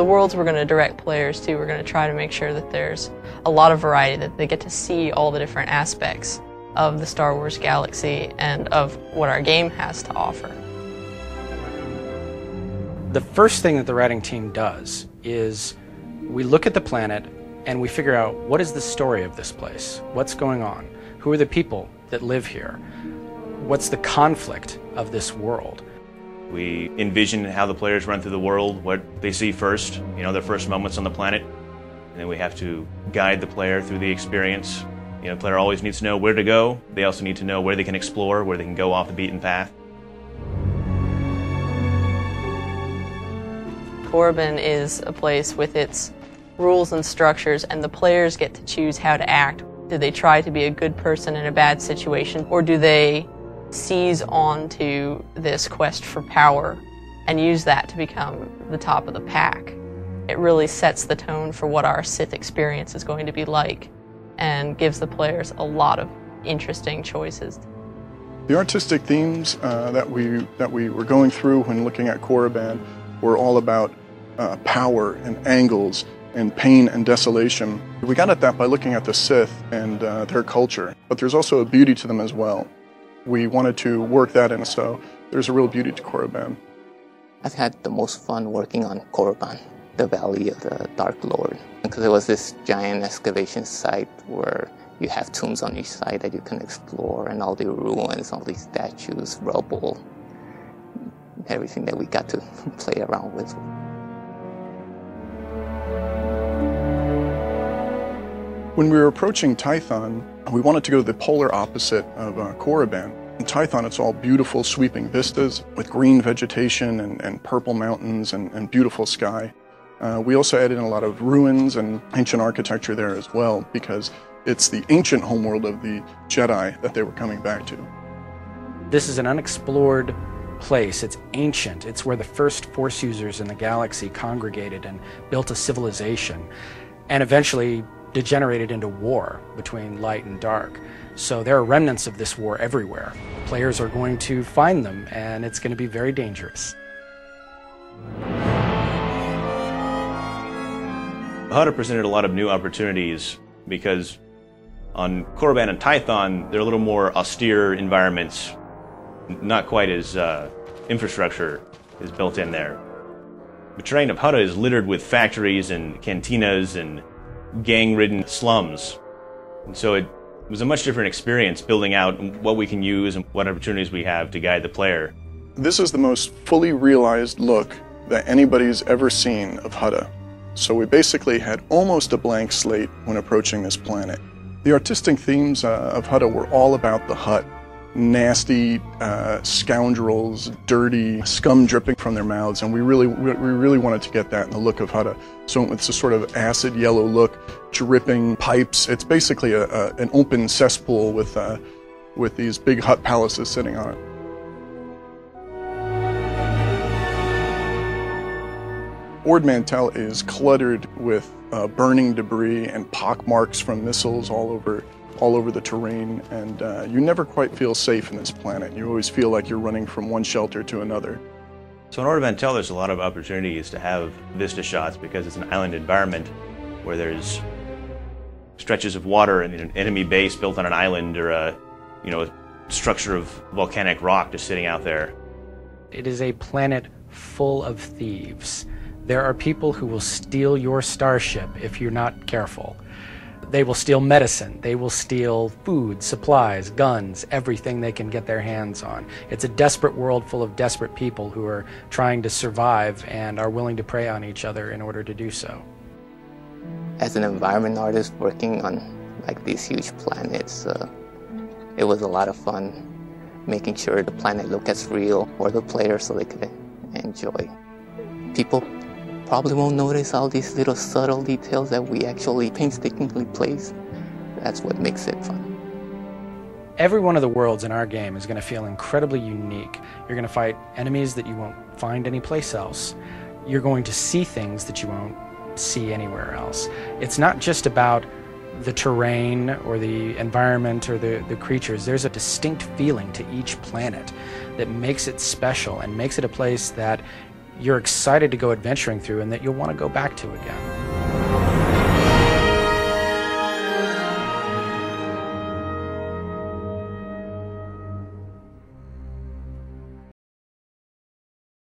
worlds we're going to direct players to, we're going to try to make sure that there's a lot of variety, that they get to see all the different aspects of the Star Wars galaxy and of what our game has to offer. The first thing that the writing team does is we look at the planet and we figure out what is the story of this place, what's going on, who are the people that live here, what's the conflict of this world. We envision how the players run through the world, what they see first, their first moments on the planet, and then we have to guide the player through the experience. The player always needs to know where to go. They also need to know where they can explore, where they can go off the beaten path. Korriban is a place with its rules and structures, and the players get to choose how to act. Do they try to be a good person in a bad situation, or do they seize on to this quest for power and use that to become the top of the pack? It really sets the tone for what our Sith experience is going to be like and gives the players a lot of interesting choices. The artistic themes that we were going through when looking at Korriban were all about power and angles and pain and desolation. We got at that by looking at the Sith and their culture, but there's also a beauty to them as well. We wanted to work that in, so there's a real beauty to Korriban. I've had the most fun working on Korriban, the Valley of the Dark Lord, because it was this giant excavation site where you have tombs on each side that you can explore, and all the ruins, all these statues, rubble, everything that we got to play around with. When we were approaching Tython, we wanted to go to the polar opposite of Korriban. In Tython, it's all beautiful sweeping vistas with green vegetation and purple mountains and beautiful sky. We also added in a lot of ruins and ancient architecture there as well, because it's the ancient homeworld of the Jedi that they were coming back to. This is an unexplored place. It's ancient. It's where the first Force users in the galaxy congregated and built a civilization, and eventually degenerated into war between light and dark. So there are remnants of this war everywhere. Players are going to find them, and it's going to be very dangerous. HUTA presented a lot of new opportunities because on Korriban and Tython, they're a little more austere environments, not quite as infrastructure is built in there. The terrain of HUTA is littered with factories and cantinas and gang-ridden slums. And so it was a much different experience building out what we can use and what opportunities we have to guide the player. This is the most fully realized look that anybody's ever seen of HUTA. So we basically had almost a blank slate when approaching this planet. The artistic themes of HUTA were all about the Hutt. Nasty scoundrels, dirty, scum dripping from their mouths, and we really wanted to get that in the look of HUTA. So it's a sort of acid yellow look, dripping pipes. It's basically an open cesspool with these big Hutt palaces sitting on it. Ord Mantell is cluttered with burning debris and pockmarks from missiles all over the terrain, and you never quite feel safe in this planet. You always feel like you're running from one shelter to another. So in Ord Mantell, there's a lot of opportunities to have vista shots because it's an island environment where there's stretches of water and an enemy base built on an island, or a structure of volcanic rock just sitting out there. It is a planet full of thieves. There are people who will steal your starship if you're not careful. They will steal medicine, they will steal food, supplies, guns, everything they can get their hands on. It's a desperate world full of desperate people who are trying to survive and are willing to prey on each other in order to do so. As an environment artist working on these huge planets, it was a lot of fun making sure the planet looked as real for the players so they could enjoy. People probably won't notice all these little subtle details that we actually painstakingly place. That's what makes it fun. Every one of the worlds in our game is going to feel incredibly unique. You're going to fight enemies that you won't find anyplace else. You're going to see things that you won't see anywhere else. It's not just about the terrain or the environment or the creatures. There's a distinct feeling to each planet that makes it special and makes it a place that you're excited to go adventuring through and that you'll want to go back to again.